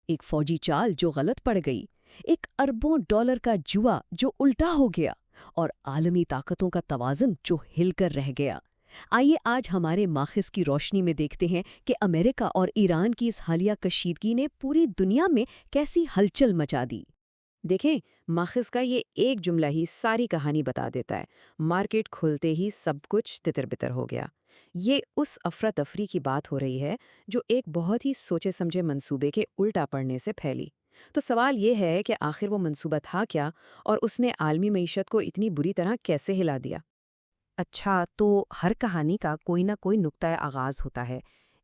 ایک فوجی چال جو غلط پڑ گئی، ایک اربوں ڈالر کا جوا جو الٹا ہو گیا، اور عالمی طاقتوں کا توازن جو ہل کر رہ گیا۔ آئیے آج ہمارے ماخذ کی روشنی میں دیکھتے ہیں کہ امریکہ اور ایران کی اس حالیہ کشیدگی نے پوری دنیا میں کیسی ہلچل مچا دی۔ دیکھیں، ماخذ کا یہ ایک جملہ ہی ساری کہانی بتا دیتا ہے۔ مارکیٹ کھلتے ہی سب کچھ تتر بتر ہو گیا۔ یہ اس افراتفری کی بات ہو رہی ہے جو ایک بہت ہی سوچے سمجھے منصوبے کے الٹا پڑنے سے پھیلی۔ تو سوال یہ ہے کہ آخر وہ منصوبہ تھا کیا، اور اس نے عالمی معیشت کو اتنی بری طرح کیسے ہلا دیا؟ اچھا، تو ہر کہانی کا کوئی نہ کوئی نقطۂ آغاز ہوتا ہے۔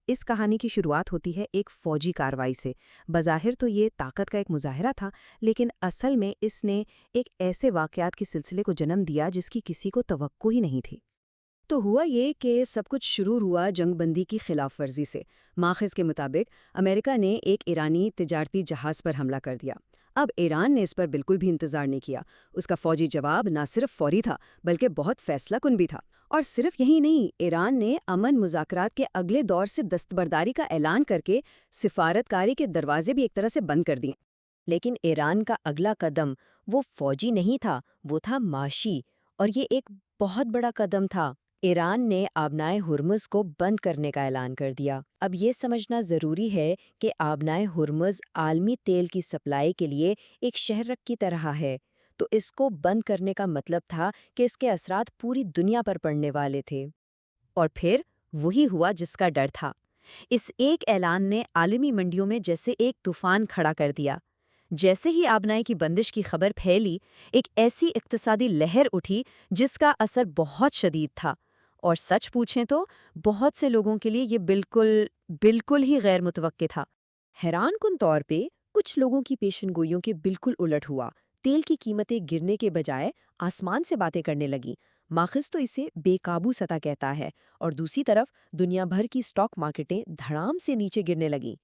اس کہانی کی شروعات ہوتی ہے ایک فوجی کارروائی سے۔ بظاہر تو یہ طاقت کا ایک مظاہرہ تھا، لیکن اصل میں اس نے ایک ایسے واقعات کے سلسلے کو جنم دیا جس کی کسی کو توقع ہی نہیں تھی۔ تو ہوا یہ کہ سب کچھ شروع ہوا جنگ بندی کی خلاف ورزی سے۔ ماخذ کے مطابق امریکہ نے ایک ایرانی تجارتی جہاز پر حملہ کر دیا۔ اب ایران نے اس پر بالکل بھی انتظار نہیں کیا۔ اس کا فوجی جواب نہ صرف فوری تھا بلکہ بہت فیصلہ کن بھی تھا۔ اور صرف یہی نہیں، ایران نے امن مذاکرات کے اگلے دور سے دستبرداری کا اعلان کر کے سفارتکاری کے دروازے بھی ایک طرح سے بند کر دیے۔ لیکن ایران کا اگلا قدم وہ فوجی نہیں تھا، وہ تھا معاشی، اور یہ ایک بہت بڑا قدم تھا۔ ایران نے آبنائے ہرمز کو بند کرنے کا اعلان کر دیا۔ اب یہ سمجھنا ضروری ہے کہ آبنائے ہرمز عالمی تیل کی سپلائی کے لیے ایک شہرک کی طرح ہے، تو اس کو بند کرنے کا مطلب تھا کہ اس کے اثرات پوری دنیا پر پڑنے والے تھے۔ اور پھر وہی ہوا جس کا ڈر تھا۔ اس ایک اعلان نے عالمی منڈیوں میں جیسے ایک طوفان کھڑا کر دیا۔ جیسے ہی آبنائی کی بندش کی خبر پھیلی، ایک ایسی اقتصادی لہر اٹھی جس کا اثر بہت شدید تھا، اور سچ پوچھیں تو بہت سے لوگوں کے لیے یہ بالکل ہی غیر متوقع تھا۔ حیران کن طور پہ کچھ لوگوں کی پیشن گوئیوں کے بالکل الٹ ہوا۔ تیل کی قیمتیں گرنے کے بجائے آسمان سے باتیں کرنے لگیں۔ ماخذ تو اسے بے قابو سطح کہتا ہے، اور دوسری طرف دنیا بھر کی سٹاک مارکیٹیں دھڑام سے نیچے گرنے لگیں۔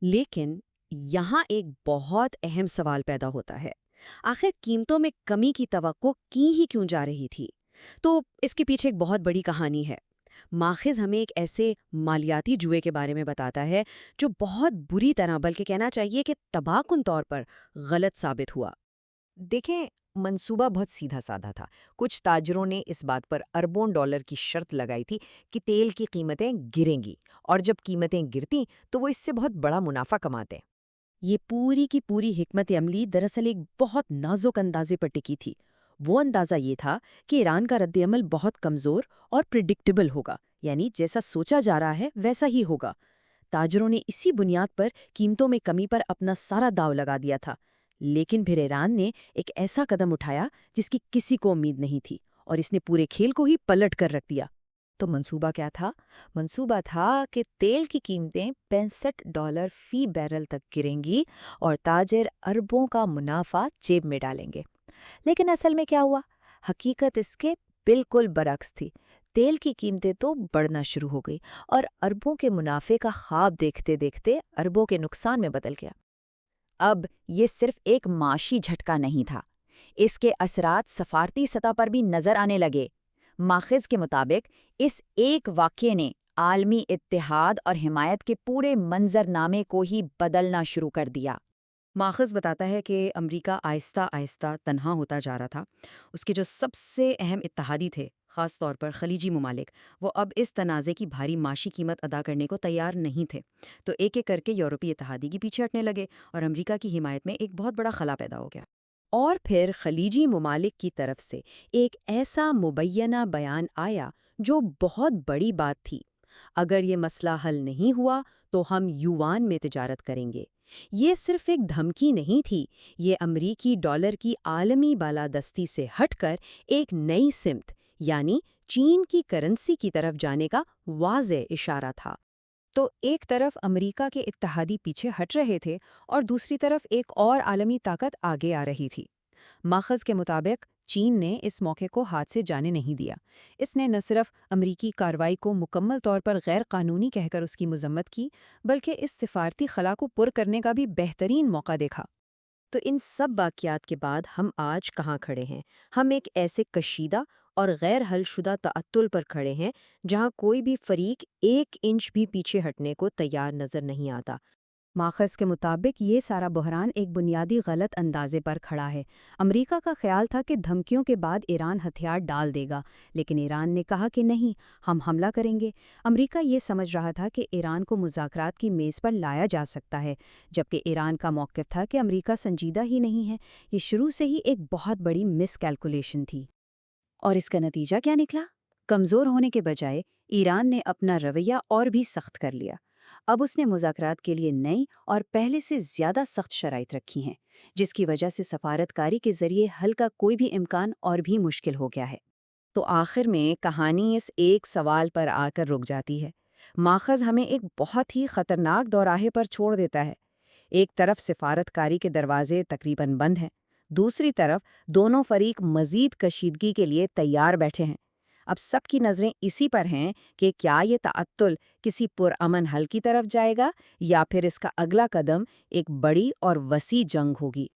لیکن یہاں ایک بہت اہم سوال پیدا ہوتا ہے، آخر قیمتوں میں کمی کی توقع کی ہی کیوں جا رہی تھی؟ تو اس کے پیچھے ایک بہت بڑی کہانی ہے۔ ماخذ ہمیں ایک ایسے مالیاتی جوئے کے بارے میں بتاتا ہے جو بہت بری طرح، بلکہ کہنا چاہیے کہ تباہ کن طور پر غلط ثابت ہوا۔ دیکھیں، منصوبہ بہت سیدھا سادہ تھا۔ کچھ تاجروں نے اس بات پر اربوں ڈالر کی شرط لگائی تھی کہ تیل کی قیمتیں گریں گی، اور جب قیمتیں گرتیں تو وہ اس سے بہت بڑا منافع کماتے۔ یہ پوری کی پوری حکمت عملی دراصل ایک بہت نازک اندازے پر ٹکی تھی۔ وہ اندازہ یہ تھا کہ ایران کا رد عمل بہت کمزور اور پریڈکٹیبل ہوگا، یعنی جیسا سوچا جا رہا ہے ویسا ہی ہوگا۔ تاجروں نے اسی بنیاد پر قیمتوں میں کمی پر اپنا سارا داؤ لگا دیا تھا۔ لیکن پھر ایران نے ایک ایسا قدم اٹھایا جس کی کسی کو امید نہیں تھی، اور اس نے پورے کھیل کو ہی پلٹ کر رکھ دیا۔ تو منصوبہ کیا تھا؟ منصوبہ تھا کہ تیل کی قیمتیں $65 فی بیرل تک گریں گی، اور تاجر اربوں کا منافع جیب میں ڈالیں گے۔ لیکن اصل میں کیا ہوا؟ حقیقت اس کے بالکل برعکس تھی۔ تیل کی قیمتیں تو بڑھنا شروع ہو گئی، اور اربوں کے منافع کا خواب دیکھتے دیکھتے اربوں کے نقصان میں بدل گیا۔ اب یہ صرف ایک معاشی جھٹکا نہیں تھا، اس کے اثرات سفارتی سطح پر بھی نظر آنے لگے۔ ماخذ کے مطابق اس ایک واقعے نے عالمی اتحاد اور حمایت کے پورے منظرنامے کو ہی بدلنا شروع کر دیا۔ ماخذ بتاتا ہے کہ امریکہ آہستہ آہستہ تنہا ہوتا جا رہا تھا۔ اس کے جو سب سے اہم اتحادی تھے، خاص طور پر خلیجی ممالک، وہ اب اس تنازع کی بھاری معاشی قیمت ادا کرنے کو تیار نہیں تھے۔ تو ایک ایک کر کے یورپی اتحادی کے پیچھے ہٹنے لگے، اور امریکہ کی حمایت میں ایک بہت بڑا خلا پیدا ہو گیا۔ اور پھر خلیجی ممالک کی طرف سے ایک ایسا مبینہ بیان آیا جو بہت بڑی بات تھی: اگر یہ مسئلہ حل نہیں ہوا تو ہم یوان میں تجارت کریں گے۔ یہ صرف ایک دھمکی نہیں تھی، یہ امریکی ڈالر کی عالمی بالادستی سے ہٹ کر ایک نئی سمت، یعنی چین کی کرنسی کی طرف جانے کا واضح اشارہ تھا۔ تو ایک طرف امریکہ کے اتحادی پیچھے ہٹ رہے تھے، اور دوسری طرف ایک اور عالمی طاقت آگے آ رہی تھی۔ ماخذ کے مطابق چین نے اس موقع کو ہاتھ سے جانے نہیں دیا۔ اس نے نہ صرف امریکی کارروائی کو مکمل طور پر غیر قانونی کہہ کر اس کی مذمت کی، بلکہ اس سفارتی خلا کو پر کرنے کا بھی بہترین موقع دیکھا۔ تو ان سب واقعات کے بعد ہم آج کہاں کھڑے ہیں؟ ہم ایک ایسے کشیدہ اور غیر حل شدہ تعطل پر کھڑے ہیں جہاں کوئی بھی فریق 1 انچ بھی پیچھے ہٹنے کو تیار نظر نہیں آتا۔ ماخذ کے مطابق یہ سارا بحران ایک بنیادی غلط اندازے پر کھڑا ہے۔ امریکہ کا خیال تھا کہ دھمکیوں کے بعد ایران ہتھیار ڈال دے گا، لیکن ایران نے کہا کہ نہیں، ہم حملہ کریں گے۔ امریکہ یہ سمجھ رہا تھا کہ ایران کو مذاکرات کی میز پر لایا جا سکتا ہے، جبکہ ایران کا موقف تھا کہ امریکہ سنجیدہ ہی نہیں ہے۔ یہ شروع سے ہی ایک بہت بڑی مس کیلکولیشن تھی۔ اور اس کا نتیجہ کیا نکلا؟ کمزور ہونے کے بجائے ایران نے اپنا رویہ اور بھی سخت کر لیا۔ اب اس نے مذاکرات کے لیے نئی اور پہلے سے زیادہ سخت شرائط رکھی ہیں، جس کی وجہ سے سفارتکاری کے ذریعے حل کا کوئی بھی امکان اور بھی مشکل ہو گیا ہے۔ تو آخر میں کہانی اس ایک سوال پر آ کر رک جاتی ہے۔ ماخذ ہمیں ایک بہت ہی خطرناک دوراہے پر چھوڑ دیتا ہے۔ ایک طرف سفارتکاری کے دروازے تقریباً بند ہیں، دوسری طرف دونوں فریق مزید کشیدگی کے لیے تیار بیٹھے ہیں۔ اب سب کی نظریں اسی پر ہیں کہ کیا یہ تعطل کسی پرامن حل کی طرف جائے گا یا پھر اس کا اگلا قدم ایک بڑی اور وسیع جنگ ہوگی۔